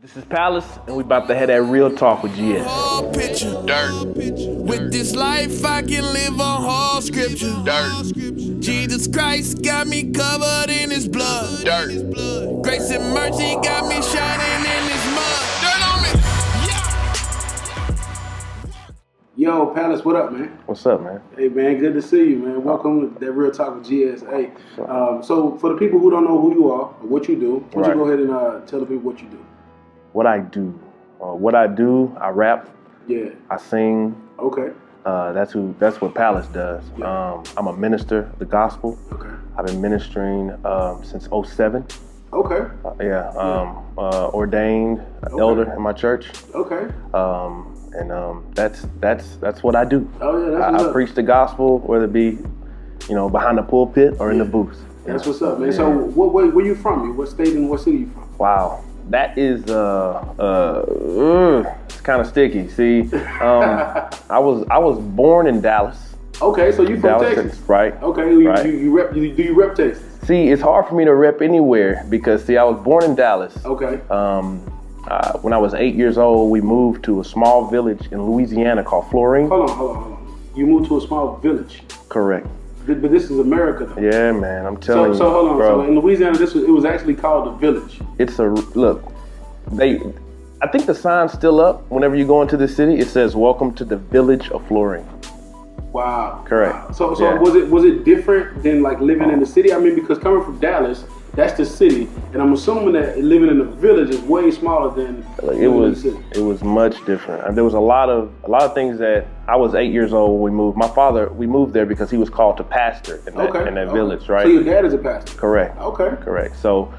This is Palace, and we about to have that real talk with GS. Whole picture, dirt. With this life, I can live on whole scripture, dirt. Jesus Christ got me covered in His blood, dirt. Grace and mercy got me shining in this mud, dirt on me. Yo, Palace, what up, man? What's up, man? Hey, man, good to see you, man. Welcome to that Real Talk with GS. Hey, so for the people who don't know who you are or what you do, why don't you go ahead and tell the people what you do? What I do, I rap. Yeah. I sing. Okay. That's what Palace does. Yeah. I'm a minister of the gospel. Okay. I've been ministering since 2007. Okay. Ordained elder in my church. Okay. That's what I do. Oh yeah, I preach the gospel, whether it be, behind the pulpit or in the booth. That's what's up, man. Yeah. So where you from? What state and what city you from? Wow. That is it's kind of sticky. See, I was born in Dallas. Okay, so you from Dallas, Texas, right? Okay, right. Do you rep Texas? See, it's hard for me to rep anywhere because I was born in Dallas. Okay. When I was 8 years old, we moved to a small village in Louisiana called Florine. Hold on. You moved to a small village. Correct. But this is America, though. Yeah, man, I'm telling you. So hold on. Bro. So in Louisiana, it was actually called a village. It's look. I think the sign's still up. Whenever you go into the city, it says "Welcome to the village of Florine." Wow. Correct. Wow. So was it different than like living in the city? I mean, because coming from Dallas, that's the city, and I'm assuming that living in a village is way smaller than it was. The city. It was much different. And there was a lot of things that I was 8 years old when we moved. My father, we moved there because he was called to pastor in that village, right? So your dad is a pastor. Correct. Okay. Correct. So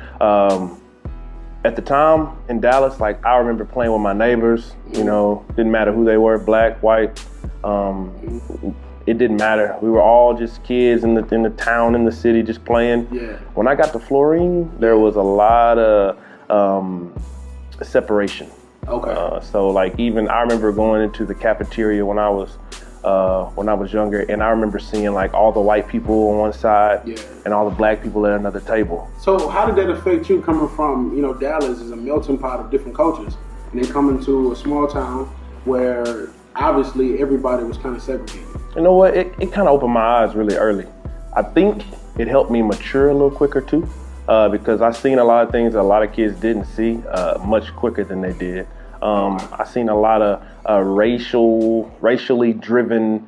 at the time in Dallas, like I remember playing with my neighbors. Didn't matter who they were, black, white. It didn't matter. We were all just kids in the town, in the city, just playing. Yeah. When I got to Florine, there was a lot of separation. Okay. So like even I remember going into the cafeteria when I was younger, and I remember seeing like all the white people on one side and all the black people at another table. So how did that affect you coming from, Dallas is a melting pot of different cultures, and then coming to a small town where obviously everybody was kind of segregated? You know what? It kind of opened my eyes really early. I think it helped me mature a little quicker too, because I seen a lot of things that a lot of kids didn't see much quicker than they did. I seen a lot of racially driven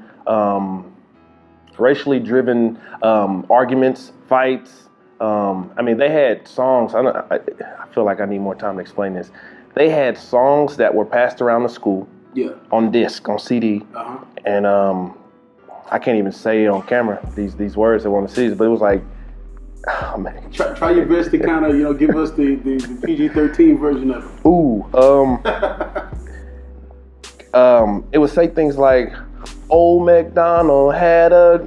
arguments, fights. They had songs. I feel like I need more time to explain this. They had songs that were passed around the school. Yeah. On disc, on CD, and I can't even say on camera these words that were on the CDs, but it was like, oh man. Try your best to kind of give us the PG-13 version of it. Ooh, it would say things like, "Old MacDonald had a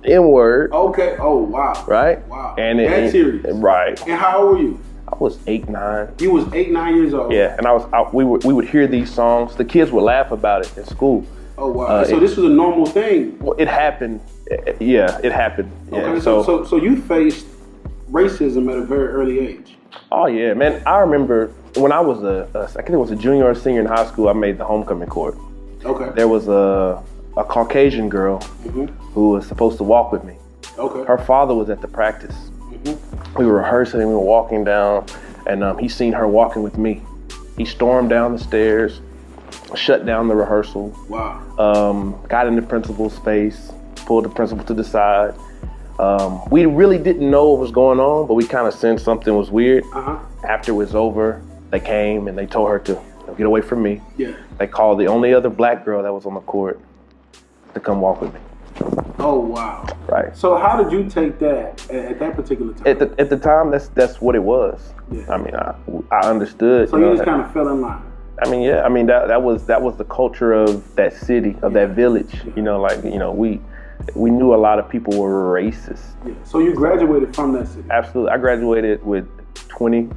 N-word." Okay. Oh wow. Right. Wow. And that's serious. Right. And how old were you? I was 8, 9. You was 8, 9 years old. Yeah, and we would hear these songs. The kids would laugh about it in school. Oh wow! So this was a normal thing. Well, it happened. Yeah, it happened. Okay, yeah, so you faced racism at a very early age. Oh yeah, man! I remember when I was I think it was a junior or senior in high school. I made the homecoming court. Okay. There was a Caucasian girl who was supposed to walk with me. Okay. Her father was at the practice. We were rehearsing, we were walking down, and he seen her walking with me. He stormed down the stairs, shut down the rehearsal. Wow. Got in the principal's face, pulled the principal to the side. We really didn't know what was going on, but we kind of sensed something was weird. After it was over, they came and they told her to get away from me. Yeah. They called the only other black girl that was on the court to come walk with me. Oh wow! Right. So how did you take that at that particular time? At the time, that's what it was. Yeah. I mean, I understood. So you just kind of fell in line. I mean, yeah. I mean, that was the culture of that city, of that village. Yeah. We knew a lot of people were racist. Yeah. So you graduated from that city? Absolutely. I graduated with 20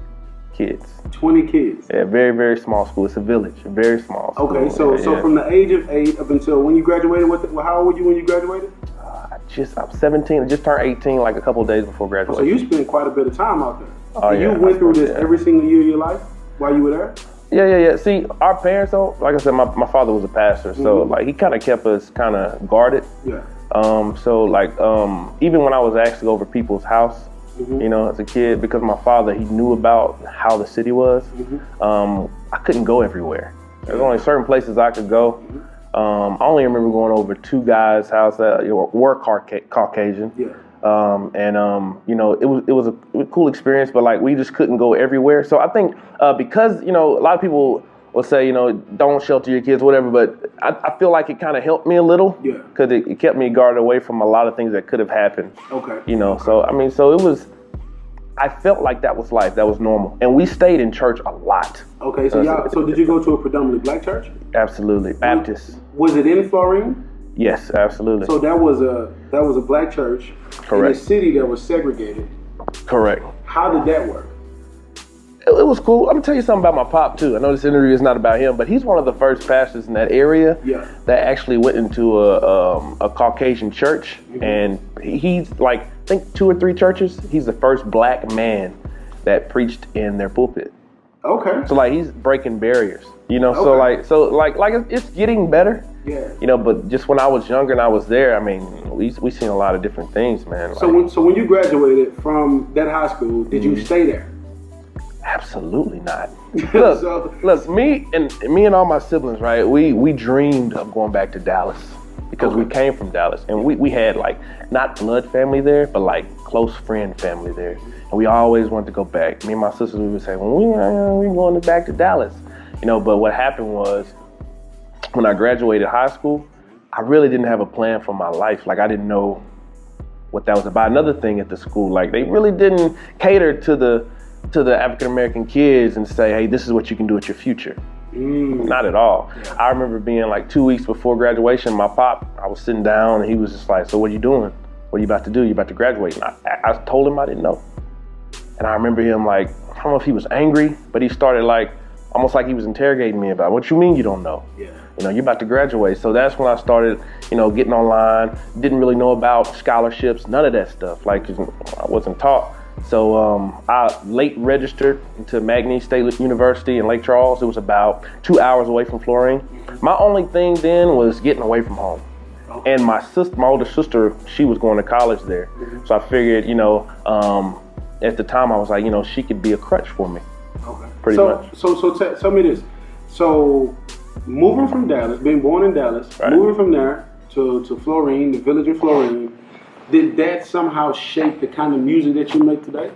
kids. 20 kids? Yeah, very, very small school. It's a village, very small school. Okay, so from the age of 8 up until when you graduated, how old were you when you graduated? I'm 17. I just turned 18 like a couple of days before graduation. So you spent quite a bit of time out there. Oh, and yeah. You went through this every single year of your life while you were there? Yeah. See, our parents, though, like I said, my father was a pastor, so like he kind of kept us kind of guarded. Yeah. So like even when I was asked to go over people's house, you know, as a kid, because my father, he knew about how the city was. I couldn't go everywhere. There's only certain places I could go. I only remember going over 2 guys' house that were Caucasian. Yeah. You know, it was a cool experience, but like we just couldn't go everywhere. So I think because, you know, a lot of people will say, you know, don't shelter your kids, whatever, but I feel like it kind of helped me a little. Yeah. Because it kept me guarded away from a lot of things that could have happened. Okay. You know, so I mean, so it was, I felt like that was life, that was normal. And we stayed in church a lot. Okay, so did you go to a predominantly black church? Absolutely. Baptist. Was it in Florine? Yes, absolutely. So that was a black church in a city that was segregated. Correct. How did that work? It was cool. I'm gonna tell you something about my pop too. I know this interview is not about him, but he's one of the first pastors in that area that actually went into a Caucasian church, and he's like, I think 2 or 3 churches. He's the first black man that preached in their pulpit. Okay. So like he's breaking barriers, you know. Okay. So like it's getting better. Yeah. You know, but just when I was younger and I was there, I mean, we seen a lot of different things, man. So when you graduated from that high school, did you stay there? Absolutely not. Look, me and all my siblings, right? We dreamed of going back to Dallas because we came from Dallas, and we had like not blood family there, but like close friend family there, and we always wanted to go back. Me and my sisters, we would say, well, we going back to Dallas, you know. But what happened was, when I graduated high school, I really didn't have a plan for my life. Like I didn't know what that was about. Another thing at the school, like they really didn't cater to the African American kids and say, hey, this is what you can do with your future. Not at all. Yeah. I remember being like 2 weeks before graduation, my pop, I was sitting down and he was just like, so what are you doing? What are you about to do? You about to graduate? And I told him I didn't know. And I remember him like, I don't know if he was angry, but he started like, almost like he was interrogating me about, what you mean you don't know? Yeah. You know, you're about to graduate. So that's when I started, you know, getting online. Didn't really know about scholarships, none of that stuff. Like, I wasn't taught. So I late registered into Magny State University in Lake Charles. It was about 2 hours away from Florine. My only thing then was getting away from home. And my older sister, she was going to college there. So I figured, you know, at the time I was like, you know, she could be a crutch for me. Okay. Pretty much. So tell me this. So moving from Dallas, being born in Dallas, moving from there to Florine, the village of Florine, did that somehow shape the kind of music that you make today?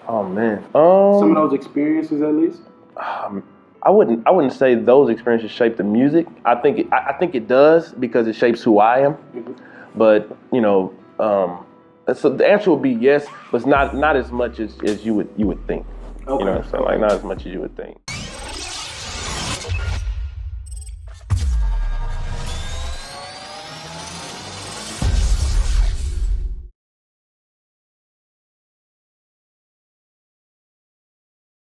Oh man, some of those experiences, at least. I wouldn't say those experiences shape the music. I think it does because it shapes who I am. But you know, so the answer would be yes, but it's not as much as you would think. Okay. You know what I'm saying? Like not as much as you would think.